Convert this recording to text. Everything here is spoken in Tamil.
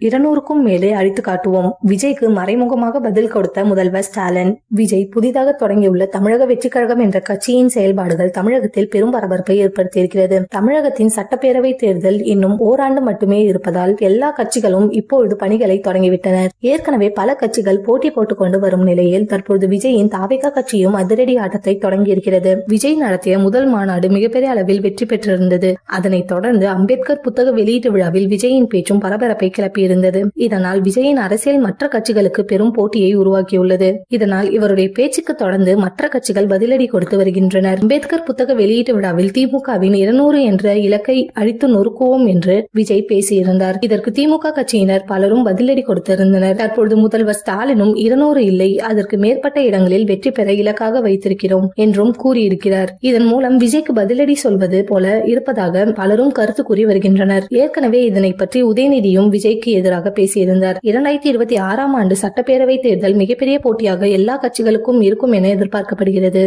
200க்கும் மேலே அழித்து காட்டுவோம். விஜய்க்கு மறைமுகமாக பதில் கொடுத்த முதல்வர் ஸ்டாலின். விஜய் புதிதாக தொடங்கியுள்ள தமிழக வெற்றி கழகம் என்ற கட்சியின் செயல்பாடுகள் தமிழகத்தில் பெரும் பரபரப்பை ஏற்படுத்தியிருக்கிறது. தமிழகத்தின் சட்டப்பேரவை தேர்தல் இன்னும் ஓராண்டு மட்டுமே இருப்பதால் எல்லா கட்சிகளும் இப்பொழுது பணிகளை தொடங்கிவிட்டனர். ஏற்கனவே பல கட்சிகள் போட்டி போட்டுக் கொண்டு வரும் நிலையில் தற்போது விஜயின் தாவேகா கட்சியும் அதிரடி ஆட்டத்தை தொடங்கியிருக்கிறது. விஜய் நடத்திய முதல் மாநாடு மிகப்பெரிய அளவில் வெற்றி பெற்றிருந்தது. அதனைத் தொடர்ந்து அம்பேத்கர் புத்தக வெளியீட்டு விழாவில் விஜயின் பேச்சும் பரபரப்பை கிளப்பியிருந்தது. இதனால் விஜயின் அரசியல் மற்ற கட்சிகளுக்கு பெரும் போட்டியை உருவாக்கியுள்ளது. இதனால் இவருடைய பேச்சுக்கு தொடர்ந்து மற்ற கட்சிகள் பதிலடி கொடுத்து வருகின்றனர். அம்பேத்கர் புத்தக வெளியீட்டு விழாவில் திமுகவின் 200 என்ற இலக்கை அழித்து நொறுக்குவோம் என்று விஜய் பேசியிருந்தார். இதற்கு திமுக கட்சியினர் பலரும் பதிலடி கொடுத்திருந்தனர். தற்பொழுது முதல்வர் ஸ்டாலினும் 200 இல்லை, அதற்கு மேற்பட்ட இடங்களில் வெற்றி பெற இலக்காக வைத்திருக்கிறோம் என்றும் கூறியிருக்கிறார். இதன் மூலம் விஜய்க்கு பதிலடி சொல்வது போல இருப்பதாக பலரும் கருத்து கூறி வருகின்றனர். ஏற்கனவே இதனை பற்றி உதயநிதியும் விஜய்க்கு எதிராக பேசியிருந்தார். 2026ஆம் ஆண்டு சட்டப்பேரவை தேர்தல் மிகப்பெரிய போட்டியாக எல்லா கட்சிகளுக்கும் இருக்கும் என எதிர்பார்க்கப்படுகிறது.